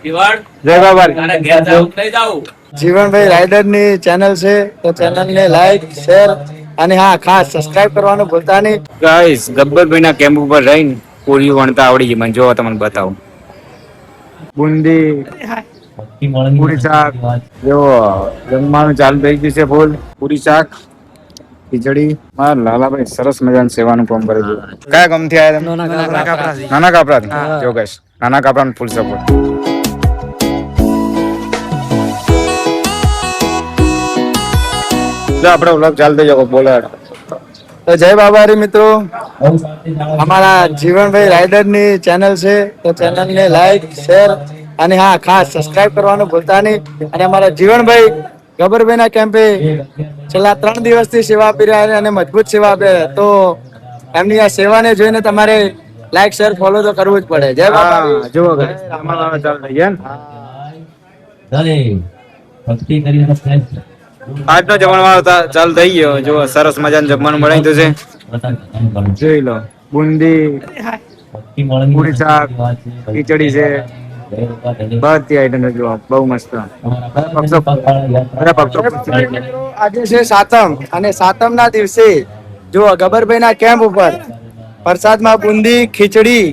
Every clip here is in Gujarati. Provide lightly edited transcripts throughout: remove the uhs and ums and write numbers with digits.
જય બાબા જીવનભાઈ રાઇડર ની ચેનલ છે તો ચેનલ ને લાઈક શેર અને હા ખાસ સબસ્ક્રાઇબ કરવાનું ભૂલતા નહીં. ગાઈસ ગબ્બરભાઈ ના કેમ્પ ઉપર રહીને પૂરી વણતા આવડી ગઈ મને. જો તમને બતાવું બુંદી પૂરી શાક જો જમવાનું ચાલુ થઈ ગયું છે. ફૂલ પૂરી શાક ખીચડી. મારા લાલાભાઈ સરસ મજાની સેવાનું કામ કરે છે. કયા ગામથી આવ્યા તમે? નાના કાપરાથી. જો ગાઈસ નાના કાપરાનો ફૂલ સપોર્ટ. આપણે વ્લોગ ચાલતો જાવ બોલે. તો જય બાબારી મિત્રો, અમારા જીવનભાઈ રાઇડર ની ચેનલ છે તો ચેનલ ને લાઈક શેર અને હા ખાસ સબસ્ક્રાઇબ કરવાનું ભૂલતા નહીં. અને અમારા જીવનભાઈ ગબ્બરભાઈ ના કેમ્પે છેલ્લા 3 દિવસથી સેવા આપી રહ્યા છે અને મજબૂત સેવા આપે છે. તો એમની આ સેવાને જોઈને તમારે લાઈક શેર ફોલો તો કરવું જ પડે. જય બાબા. જો અમારા ચાલુ થઈ ગયા. આજનો જમણવાર ચાલુ થઈ ગયો. જો સરસ મજાનું જમવાનું બનાવી દીધું છે. જોઈ લો બુંદી પૂરી શાક ખીચડી છે. બધી આઈટમ જો બહુ મસ્ત. આજે છે સાતમ અને સાતમ ના દિવસે જો ગબ્બરભાઈ ના કેમ્પ ઉપર પ્રસાદમાં બુંદી ખીચડી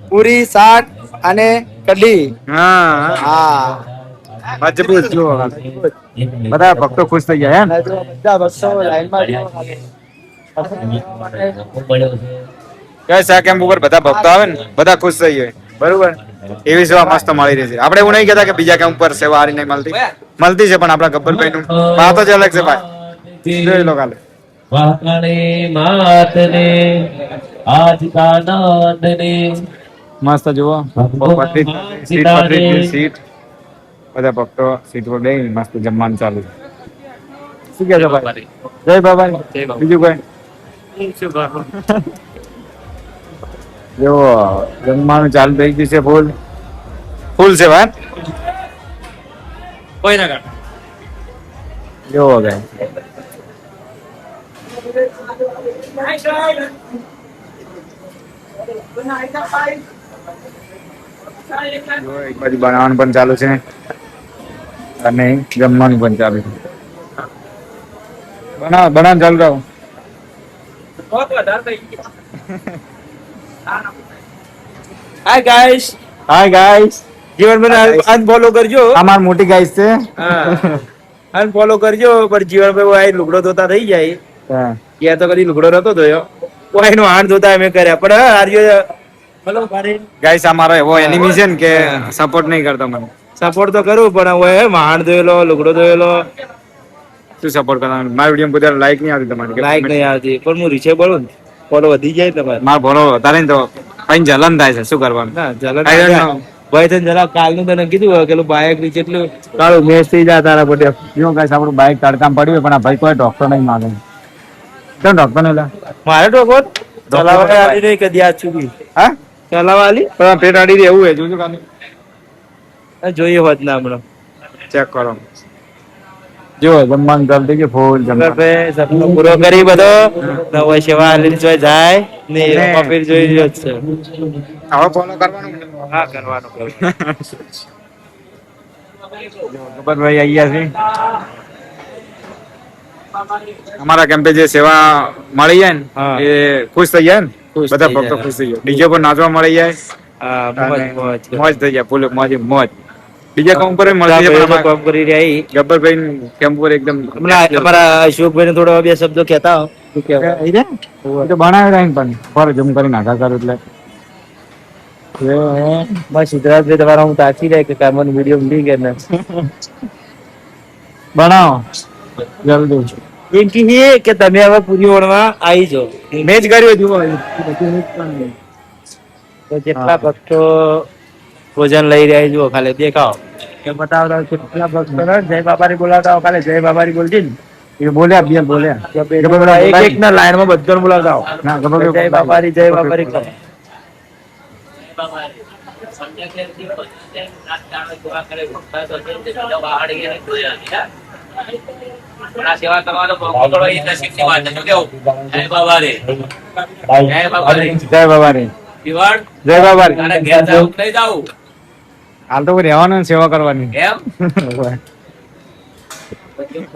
પૂરી શાક અને કઢી. હા મજબૂત. જો બધા ભક્તો ખુશ થઈ ગયા. અને જો બધા ભક્તો લાઈનમાં આ કેમ્પ ઉપર બધા ભક્તો આવે ને બધા ખુશ થઈ જાય. બરોબર, એવી સેવા મસ્ત મળી રહી છે. આપણે એવું નહીં કહેતા કે બીજા કેમ્પ ઉપર સેવા હારી નહીં મળતી. મળતી છે પણ આપણા ગબ્બરભાઈ નું વાત જ અલગ છે ભાઈ. જોઈ લો કાલે મસ્ત. જુઓ સીટ બધા ભક્તો સીટ પર બેસી મસ્ત જમવાનું ચાલુ. શું કહે છો ભાઈ? જય બાબા. બીજું કોઈ જો જમવાનું ચાલુ થઈ ગયું છે. ફૂલ ફૂલ છે વાત કોઈ ના કર. જો એક બાજુ બનાવવાનું પણ ચાલુ છે અને જમવાનું પણ ચાલુ છે. બનાવવાનું ચાલુ રહો. Hi guys. જીવનભાઈ અનફોલો કરજો. અમાર મોટી ગાઈસ છે. અનફોલો કરજો. પણ જીવનભાઈ લુગડો ધોતા થઈ જાય. ત્યાં તો કદી લુગડો નતો ધોયો. કોઈ નો હાથ ધોતા અમે કર્યા પણ હાર્યો. ગાઈસ અમારો એવો એનિમી છે ને કે સપોર્ટ નહીં કરતો મને. સપોર્ટ તો કરું પણ હવે વાહણ ધોયેલો લુગડો ધોયેલો. શું સપોર્ટ કરવાનો? મારા વિડીયો બધા લાઈક નહીં આવતી તમારી. લાઈક નહીં આવતી પણ હું રીચે બોલું ને ફોલો વધી જાય તમારે. મારો ફોલો તારે તો કઈ જલન થાય છે. શું કરવાનું? ના જલન ભાઈ તને જરા કાલનું તને કીધું કે બાઇક ની જેટલું કાળું મેચ થઈ જાય તારા પોતે. જો ગાઈસ આપણું બાઇક તડકામાં પડ્યું પણ આ ભાઈ કોઈ ડોક્ટર નહીં માંગે. કેમ ડોક્ટર નહીં? મારે ડોક્ટર ચલાવવા આલી નહીં કદી આજ સુધી. હા ચલાવવા આલી પણ પેટ અડી રહે એવું હે. જોજો કાલે જોઈએ હોત ના હમણાં ચેક કરો. જો જમવાનું ચાલુ થઈ ગયું. ફૂલ જમવાનું સપનો પૂરો કરી બધો નવો સેવા આલી જોઈ જાય ને ફીર જોઈ રહ્યો છે. હવે ફોલો કરવાનું. હા કરવાનું. ગબ્બરભાઈ આયા છે. અમારા કેમ્પે જે સેવા મળી જાય ને એ ખુશ થઈ જાય ને. બધા ભક્તો ખુશ થઈ જાય. ડીજે પર નાચવા મળી જાય. મોજ થઈ જાય. ફૂલ મોજ મોજ. બીજા કામ પર મળી જાય પણ કામ કરી રહ્યા ગબ્બરભાઈ કેમ્પ પર એકદમ. અમારા અશોકભાઈ ને થોડો બે શબ્દો કહેતા હો. તો બનાવી રહ્યા પણ પર જમ કરી નાખા કરું એટલે બસ સિદ્ધરાજભાઈ તમારા હું તાકી રહ્યા કે કામનો વિડીયો મળી ગયા ને બનાવો જલ્દી. એમ કે તમે હવે પૂરી ઓળવા આવી જાઓ. મેચ કર્યો જુઓ. તો જેટલા ભક્તો ભોજન લઈ રહ્યા જુઓ ખાલી દેખાઓ કે બતાવતા કેટલા ભક્તો જય બાબારી બોલાવતા હો. ખાલી જય બાબારી બોલતી ને એ બોલ્યા બે બોલ્યા એક એક ના લાઈન માં બધાને બોલાવતા હો. જય બાબારી જય બાબારી કરો. સેવા તમારો નસીબની વાત છે. કેવું જય બાબા રે. જય બાબા રે. દિવાળ જય બાબા રે. ઘેર જાવ નહીં જાવ. હાલ તો રહેવાનું ને સેવા કરવાની. એમ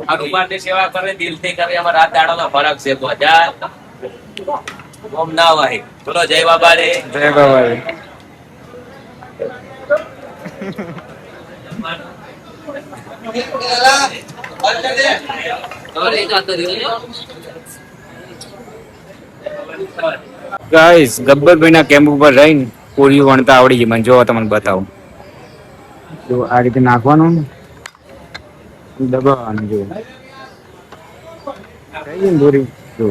હનુમાનની સેવા કરે દિલથી કરે એમાં રાત દાડાનો ફરક છે. તો હજાર ઓમ ના હોય. બોલો જય બાબા રે. જય બાબા. ગાઈસ ગબ્બરભાઈ ના કેમ્પ ઉપર રહીને પૂરી વણતા આવડી ગઈ મને. જો તમને બતાવું. જો આ રીતે નાખવાનું, દબાવવાનું. જો થઈ ગઈ ને પૂરી. જો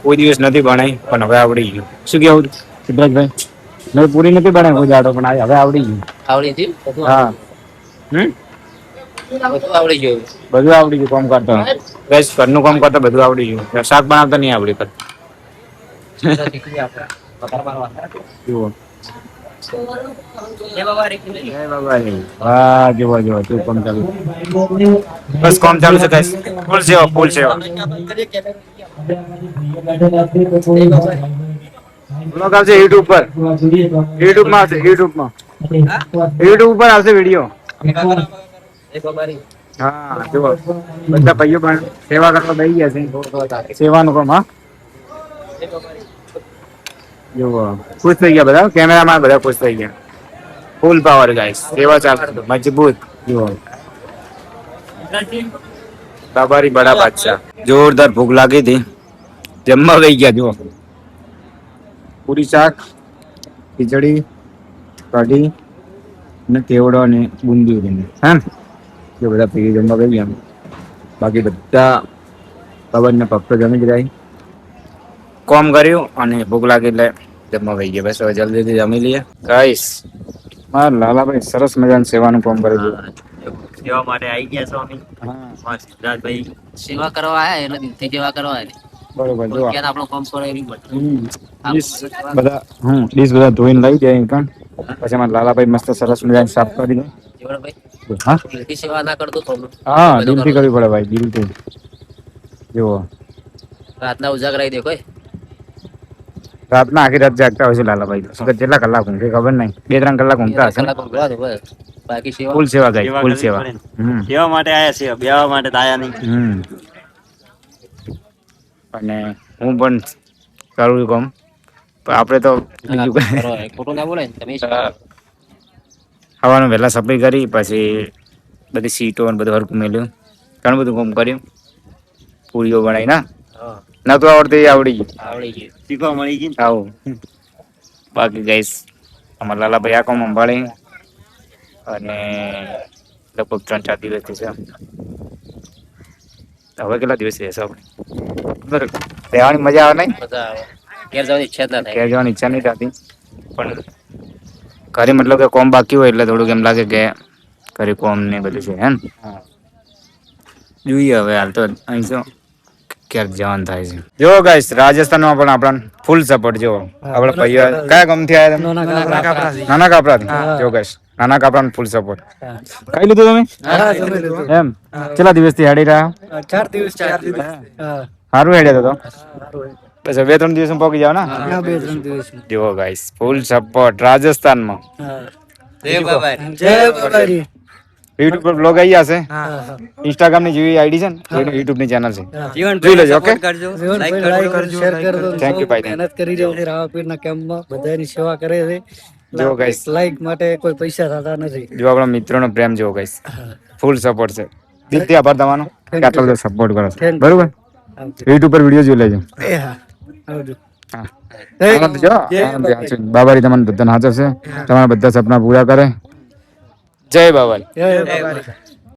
કોઈ દિવસ નથી બનાવી પણ હવે આવડી ગયું. શું કેવું સિદ્ધાર્થભાઈ? મેં પૂરી નથી બનાવી કોઈ દાડો પણ હવે આવડી ગયું. આવડી ગયું બધું? હા બધું આવડી ગયું. બધું આવડી ગયું. કામ કરતા બસ ઘરનું કામ કરતા બધું આવડી ગયું. શાક બનાવતા નહીં આવડી કર. જુઓ જય બાબા રે. જય બાબા. હા જુઓ જુઓ તું કામ ચાલુ. બસ કામ ચાલુ છે guys. ફૂલ સેવા ફૂલ સેવા. બ્લોગ આવશે યુટ્યુબ પર. યુટ્યુબ માં આવશે. યુટ્યુબ પર આવશે વિડીયો. જય બાબા રે. હા જુઓ બધા ભાઈઓ પણ સેવા કરવા બેસી ગયા છે. સેવાનું કામ. હા જુઓ ખુશ થઈ ગયા બધા. કેમેરામાં બધા ખુશ થઈ ગયા. ફૂલ પાવર ગાઈસ. સેવા ચાલુ મજબૂત. જુઓ બાબારી બડા બાદશાહ. જોરદાર ભૂખ લાગી હતી. જમવા વહી ગયા. જુઓ પૂરી શાક, ખીચડી, કઢી ને કેવડો ને બુંદી. હા જો બધા પીરી જમવા વહી ગયા. બાકી બધા બાબર ને પપ્પા જમી જ રહી. કોમ કર્યું અને ભૂખ લાગી એટલે જમવા વહી ગયા. બસ હવે જલ્દીથી જમી લઈએ ગાઈસ. મારા લાલાભાઈ સરસ મજાનું સેવાનું કામ કરે છે. સેવા માટે આવી ગયા સ્વામી. હા સિદ્ધાર્થભાઈ સેવા કરવા આયા એટલે દિલથી સેવા કરવા આયા. બરોબર. જો ક્યાં આપણો કામ કરે એવી બધા ડીશ બધા ધોઈને લઈ જાય કાન. પછી અમારા લાલાભાઈ મસ્ત સરસ મજાની સાફ કરી દે. જીવનભાઈ હા દિલથી સેવા ના કરતો તો હા દિલથી કરવી પડે ભાઈ. દિલથી. જુઓ રાતના ઉજાગરા દે કોઈ રાતના આખી રાત જાગતા હોય છે લાલાભાઈ. તો કેટલા કલાક ઊંઘે ખબર નહીં. 2-3 કલાક ઊંઘતા હશે ને? બાકી સેવા ફૂલ સેવા ગાઈ. ફૂલ સેવા. કેવા માટે આયા છે? બેવા માટે તો આયા નહીં. અને હું પણ કરું કામ. પણ આપણે તો બીજું કઈ ખોટું ના બોલે ને તમે ખાવાનું વહેલા સફાઈ કરી પછી બધી સીટો અને બધું હરકું મેલ્યું. ઘણું બધું કામ કર્યું. પૂરીઓ બનાવી ના નતું આવડતું એ આવડી ગયું. આવડી ગયું. શીખવા મળી ગઈ. આવું બાકી ગાઈસ અમારા લાલાભાઈ આ કામ સંભાળી અને લગભગ 3-4 દિવસથી છે. હવે કેટલા દિવસ રહેશે આપણે? રહેવાની મજા આવે નહીં? મજા આવે. ઘેર જવાની ઈચ્છા જ ના થાય. ઘેર જવાની ઈચ્છા નહીં થતી પણ ઘરે મતલબ કે કોમ બાકી હોય એટલે થોડુંક એમ લાગે કે ઘરે કોમ ને બધું છે. એમ જોઈએ હવે હાલ તો અહીં શું ક્યાંક જવાનું થાય છે. જો ગાઈસ રાજસ્થાનમાં પણ આપણને ફૂલ સપોર્ટ. જો આપણા ભાઈઓ કયા ગામથી આવ્યા તમે? નાના કાપરાથી. જો ગાઈસ નાના કાપરાનો ફૂલ સપોર્ટ. કઈ લીધું તમે? એમ કેટલા દિવસથી હેડી રહ્યા? 4 દિવસ. સારું હેડ્યા તો બસ 2-3 દિવસ પહોંચી જાવ ને. 2-3 દિવસ. જો ગાઈસ ફૂલ સપોર્ટ રાજસ્થાનમાં. જય બાબા. જય બાબારી. યુટ્યુબ પર બ્લોગ આવી જશે. ઇન્સ્ટાગ્રામ ની જેવી આઈડી છે ને યુટ્યુબ ની ચેનલ છે. જોઈ લેજો. ઓકે લાઈક કરજો, શેર કરજો. થેન્ક યુ ભાઈ. મહેનત કરી રહ્યો છે રાવાપીરના કેમ્પમાં. બધાની સેવા કરે છે. જો ગાઈસ લાઈક માટે કોઈ પૈસા થતા નથી. જો આપણા મિત્રોનો પ્રેમ જો ગાઈસ ફૂલ સપોર્ટ છે. દિલથી આભાર તમારો કે આટલો બધો સપોર્ટ કરો છો. બરોબર યુટ્યુબ પર વિડીયો જોઈ લેજો. આવજો. હા બાબારી તમને બધા હાજર છે. તમારા બધા સપના પૂરા કરે. જય બાબારી. જય બાબારી.